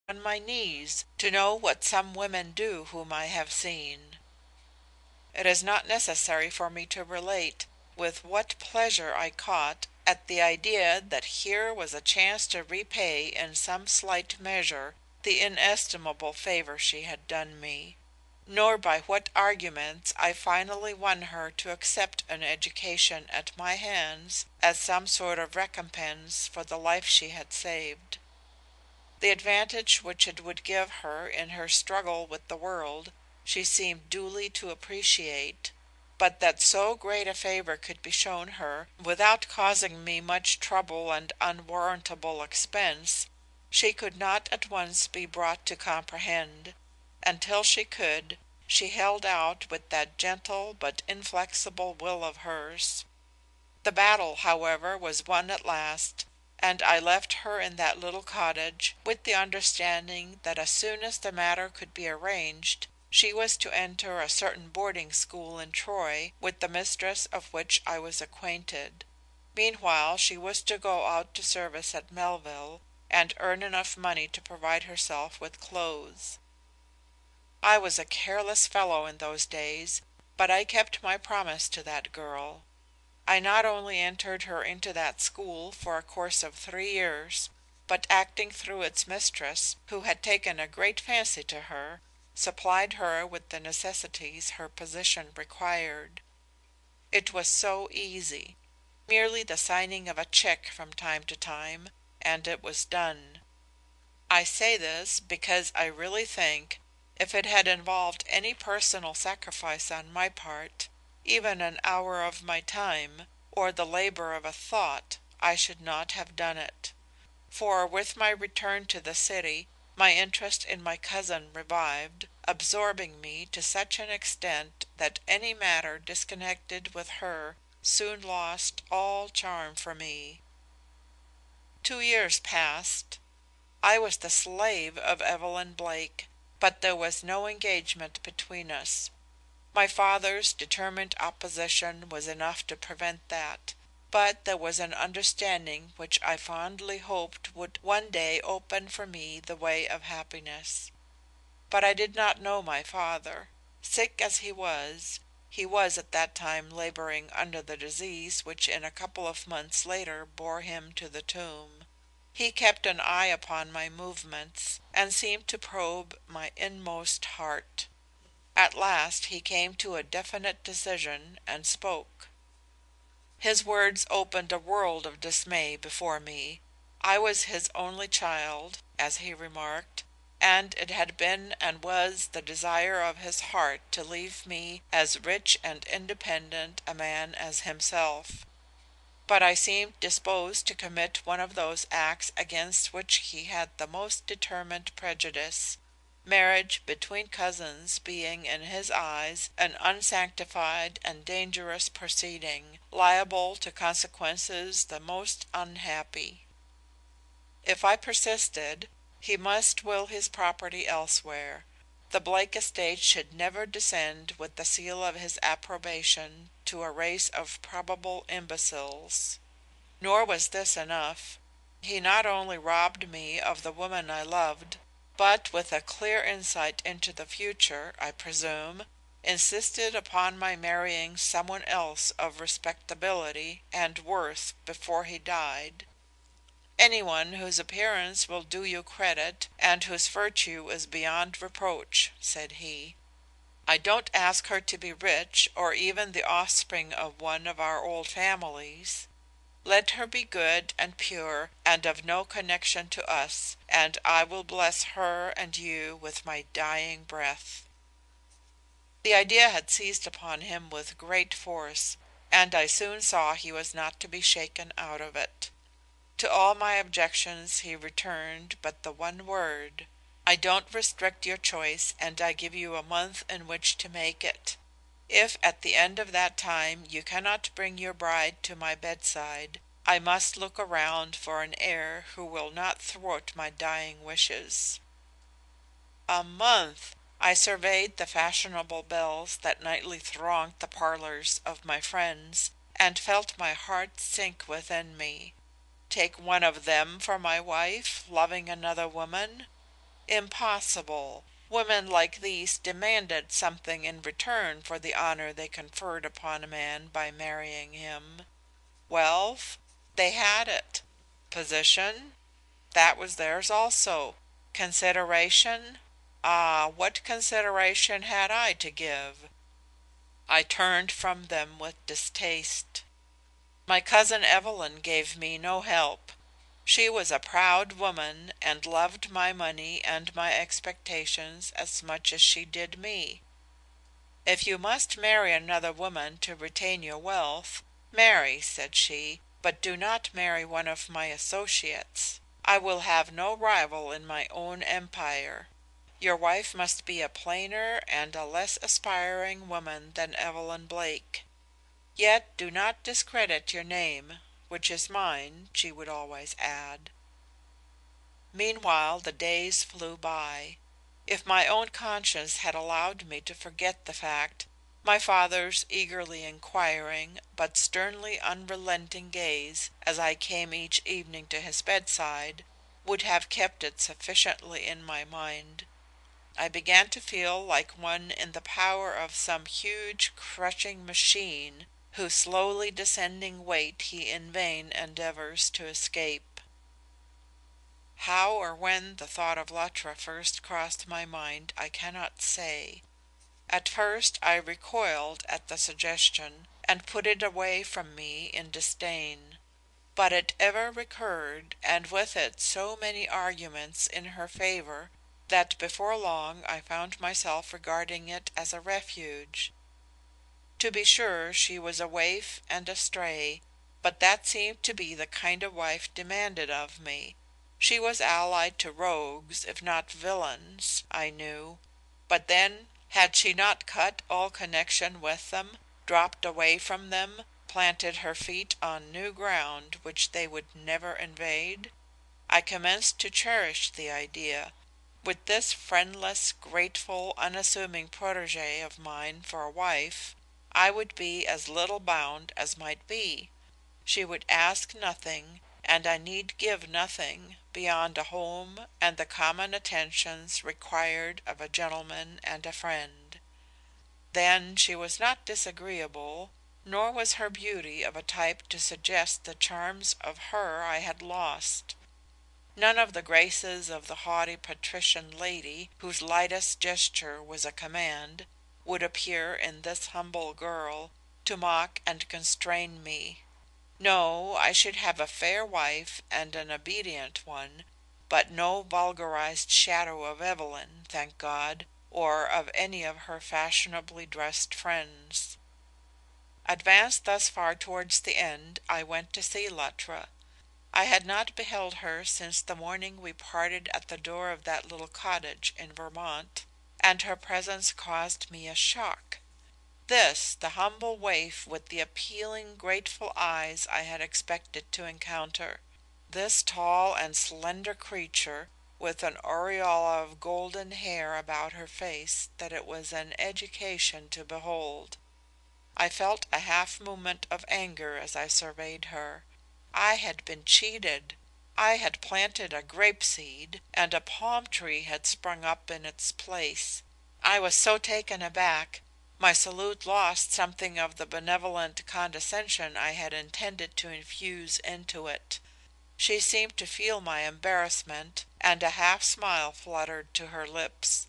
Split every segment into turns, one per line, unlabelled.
on my knees to know what some women do whom I have seen. It is not necessary for me to relate with what pleasure I caught at the idea that here was a chance to repay in some slight measure the inestimable favor she had done me, nor by what arguments I finally won her to accept an education at my hands as some sort of recompense for the life she had saved. The advantage which it would give her in her struggle with the world she seemed duly to appreciate, but that so great a favor could be shown her without causing me much trouble and unwarrantable expense, she could not at once be brought to comprehend, and till she could, she held out with that gentle but inflexible will of hers. The battle, however, was won at last, and I left her in that little cottage, with the understanding that as soon as the matter could be arranged, she was to enter a certain boarding school in Troy, with the mistress of which I was acquainted. Meanwhile she was to go out to service at Melville, and earn enough money to provide herself with clothes. I was a careless fellow in those days, but I kept my promise to that girl. I not only entered her into that school for a course of 3 years, but acting through its mistress, who had taken a great fancy to her, supplied her with the necessities her position required. It was so easy. Merely the signing of a check from time to time, and it was done. I say this because I really think, if it had involved any personal sacrifice on my part, even an hour of my time, or the labor of a thought, I should not have done it. For with my return to the city, my interest in my cousin revived, absorbing me to such an extent that any matter disconnected with her soon lost all charm for me. 2 years passed. I was the slave of Evelyn Blake, but there was no engagement between us. My father's determined opposition was enough to prevent that, but there was an understanding which I fondly hoped would one day open for me the way of happiness. But I did not know my father. Sick as he was at that time laboring under the disease which in a couple of months later bore him to the tomb. He kept an eye upon my movements, and seemed to probe my inmost heart. At last he came to a definite decision and spoke. His words opened a world of dismay before me. I was his only child, as he remarked, and it had been and was the desire of his heart to leave me as rich and independent a man as himself. But I seemed disposed to commit one of those acts against which he had the most determined prejudice, marriage between cousins being in his eyes an unsanctified and dangerous proceeding, liable to consequences the most unhappy. If I persisted, he must will his property elsewhere. The Blake estate should never descend with the seal of his approbation to a race of probable imbeciles. Nor was this enough. He not only robbed me of the woman I loved, but with a clear insight into the future, I presume, insisted upon my marrying someone else of respectability and worth before he died. Anyone whose appearance will do you credit, and whose virtue is beyond reproach, said he. I don't ask her to be rich, or even the offspring of one of our old families. Let her be good and pure, and of no connection to us, and I will bless her and you with my dying breath. The idea had seized upon him with great force, and I soon saw he was not to be shaken out of it. To all my objections he returned but the one word: I don't restrict your choice, and I give you a month in which to make it. If at the end of that time you cannot bring your bride to my bedside, I must look around for an heir who will not thwart my dying wishes. A month! I surveyed the fashionable belles that nightly thronged the parlors of my friends, and felt my heart sink within me. Take one of them for my wife, loving another woman? Impossible. Women like these demanded something in return for the honor they conferred upon a man by marrying him. Wealth? They had it. Position? That was theirs also. Consideration? Ah, what consideration had I to give? I turned from them with distaste. My cousin Evelyn gave me no help. She was a proud woman and loved my money and my expectations as much as she did me. "If you must marry another woman to retain your wealth, marry," said she, "but do not marry one of my associates. I will have no rival in my own empire. Your wife must be a plainer and a less aspiring woman than Evelyn Blake. Yet do not discredit your name, which is mine," she would always add. Meanwhile the days flew by. If my own conscience had allowed me to forget the fact, my father's eagerly inquiring, but sternly unrelenting gaze as I came each evening to his bedside, would have kept it sufficiently in my mind. I began to feel like one in the power of some huge crushing machine whose slowly descending weight he in vain endeavors to escape. How or when the thought of Luttra first crossed my mind I cannot say. At first I recoiled at the suggestion, and put it away from me in disdain. But it ever recurred, and with it so many arguments in her favor, that before long I found myself regarding it as a refuge. To be sure she was a waif and a stray, but that seemed to be the kind of wife demanded of me. She was allied to rogues, if not villains, I knew. But then, had she not cut all connection with them, dropped away from them, planted her feet on new ground which they would never invade? I commenced to cherish the idea. With this friendless, grateful, unassuming protégée of mine for a wife, I would be as little bound as might be. She would ask nothing, and I need give nothing, beyond a home and the common attentions required of a gentleman and a friend. Then she was not disagreeable, nor was her beauty of a type to suggest the charms of her I had lost. None of the graces of the haughty patrician lady, whose lightest gesture was a command, would appear in this humble girl, to mock and constrain me. No, I should have a fair wife and an obedient one, but no vulgarized shadow of Evelyn, thank God, or of any of her fashionably dressed friends. Advanced thus far towards the end, I went to see Luttra. I had not beheld her since the morning we parted at the door of that little cottage in Vermont, and her presence caused me a shock. This, the humble waif with the appealing, grateful eyes I had expected to encounter. This tall and slender creature, with an aureole of golden hair about her face that it was an education to behold. I felt a half movement of anger as I surveyed her. I had been cheated. I had planted a grape seed, and a palm tree had sprung up in its place. I was so taken aback, my salute lost something of the benevolent condescension I had intended to infuse into it. She seemed to feel my embarrassment, and a half smile fluttered to her lips.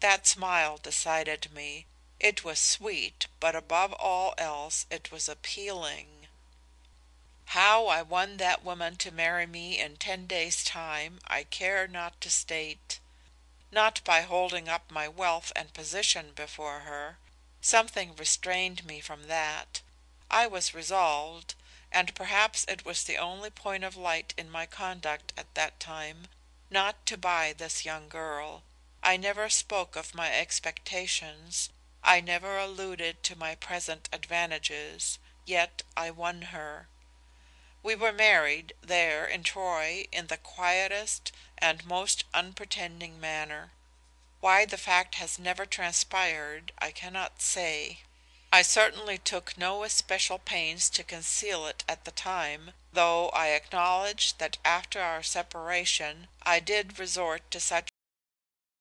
That smile decided me. It was sweet, but above all else it was appealing. How I won that woman to marry me in 10 days' time I care not to state. Not by holding up my wealth and position before her. Something restrained me from that. I was resolved, and perhaps it was the only point of light in my conduct at that time, not to buy this young girl. I never spoke of my expectations. I never alluded to my present advantages, yet I won her. We were married, there in Troy, in the quietest and most unpretending manner. Why the fact has never transpired I cannot say. I certainly took no especial pains to conceal it at the time, though I acknowledge that after our separation I did resort to such